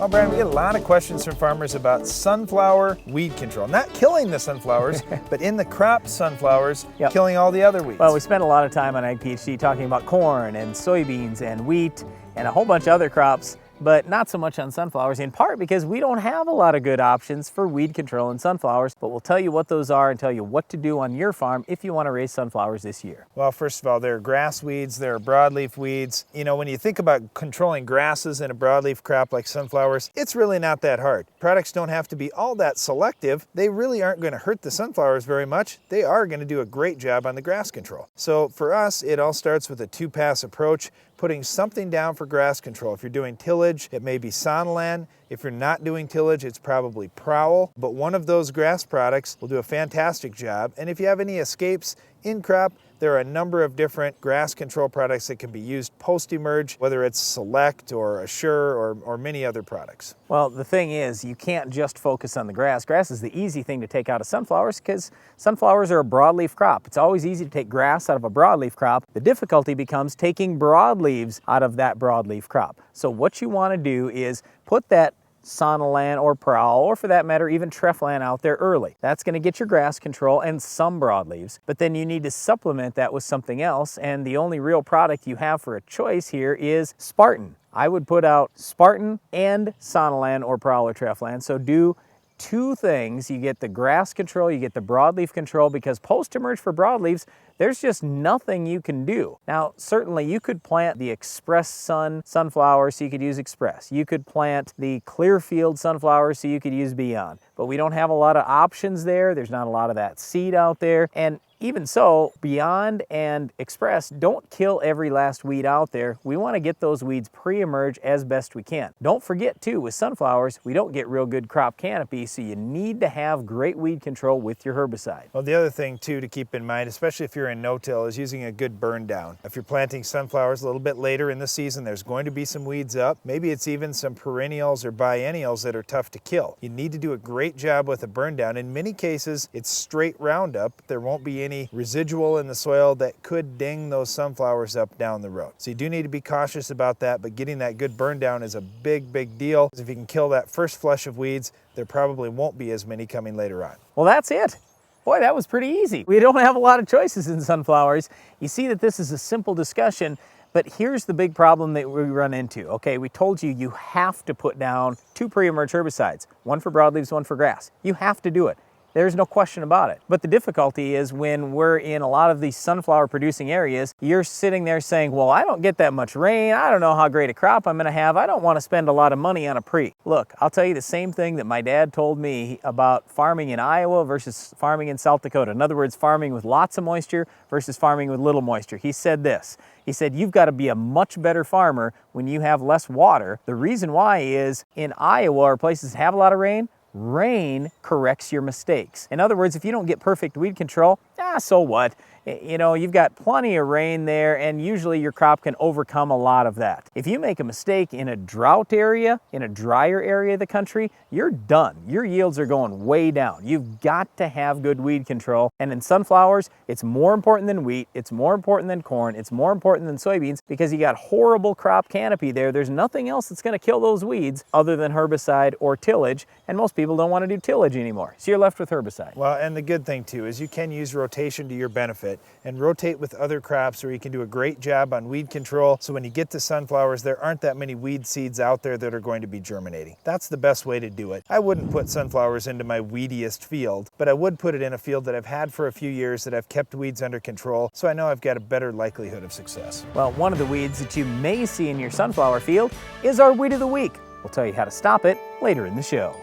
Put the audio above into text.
Well, Brandon, we get a lot of questions from farmers about sunflower weed control. Not killing the sunflowers, but in the crop sunflowers, killing all the other weeds. Well, we spent a lot of time on Ag PhD talking about corn and soybeans and wheat and a whole bunch of other crops, but not so much on sunflowers, in part because we don't have a lot of good options for weed control in sunflowers, but we'll tell you what those are and tell you what to do on your farm if you want to raise sunflowers this year. Well, first of all, there are grass weeds, there are broadleaf weeds. You know, when you think about controlling grasses in a broadleaf crop like sunflowers, it's really not that hard. Products don't have to be all that selective. They really aren't going to hurt the sunflowers very much. They are going to do a great job on the grass control. So for us, it all starts with a two-pass approach, putting something down for grass control. If you're doing tillage, it may be Sonalan. If you're not doing tillage, it's probably Prowl. But one of those grass products will do a fantastic job. And if you have any escapes in crop, there are a number of different grass control products that can be used post-emerge, whether it's Select or Assure or many other products. Well, the thing is, you can't just focus on the grass. Grass is the easy thing to take out of sunflowers because sunflowers are a broadleaf crop. It's always easy to take grass out of a broadleaf crop. The difficulty becomes taking broadleaves out of that broadleaf crop. So what you want to do is put that Sonalan or Prowl, or for that matter, even Treflan out there early. That's going to get your grass control and some broadleaves, but then you need to supplement that with something else, and the only real product you have for a choice here is Spartan. I would put out Spartan and Sonalan or Prowl or Treflan, so do two things. You get the grass control, you get the broadleaf control, because post-emerge for broadleaves, there's just nothing you can do. Now, certainly you could plant the Express Sun sunflower, so you could use Express. You could plant the Clearfield sunflower, so you could use Beyond. But we don't have a lot of options there. There's not a lot of that seed out there. And even so, Beyond and Express don't kill every last weed out there. We want to get those weeds pre-emerge as best we can. Don't forget too, with sunflowers, we don't get real good crop canopy, so you need to have great weed control with your herbicide. Well, the other thing too to keep in mind, especially if you're in no-till, is using a good burn down. If you're planting sunflowers a little bit later in the season, there's going to be some weeds up. Maybe it's even some perennials or biennials that are tough to kill. You need to do a great job with a burn down. In many cases, it's straight Roundup. There won't be any residual in the soil that could ding those sunflowers up down the road. So you do need to be cautious about that, but getting that good burn down is a big, big deal. If you can kill that first flush of weeds, there probably won't be as many coming later on. Well, that's it. Boy, that was pretty easy. We don't have a lot of choices in sunflowers. You see that this is a simple discussion, but here's the big problem that we run into. Okay, we told you you have to put down two pre-emerge herbicides, one for broadleaves, one for grass. You have to do it. There's no question about it. But the difficulty is when we're in a lot of these sunflower producing areas, you're sitting there saying, well, I don't get that much rain. I don't know how great a crop I'm gonna have. I don't wanna spend a lot of money on a pre. Look, I'll tell you the same thing that my dad told me about farming in Iowa versus farming in South Dakota. In other words, farming with lots of moisture versus farming with little moisture. He said this. He said, you've got to be a much better farmer when you have less water. The reason why is in Iowa or places that have a lot of rain, rain corrects your mistakes. In other words, if you don't get perfect weed control, so what? You know, you've got plenty of rain there, and usually your crop can overcome a lot of that. If you make a mistake in a drought area, in a drier area of the country, you're done. Your yields are going way down. You've got to have good weed control. And in sunflowers, it's more important than wheat, it's more important than corn, it's more important than soybeans, because you got horrible crop canopy there. There's nothing else that's going to kill those weeds other than herbicide or tillage, and most people don't want to do tillage anymore. So you're left with herbicide. Well, and the good thing too is you can use rotation to your benefit and rotate with other crops, or you can do a great job on weed control. So when you get to sunflowers, there aren't that many weed seeds out there that are going to be germinating. That's the best way to do it. I wouldn't put sunflowers into my weediest field, but I would put it in a field that I've had for a few years, that I've kept weeds under control, so I know I've got a better likelihood of success. Well, one of the weeds that you may see in your sunflower field is our weed of the week. We'll tell you how to stop it later in the show.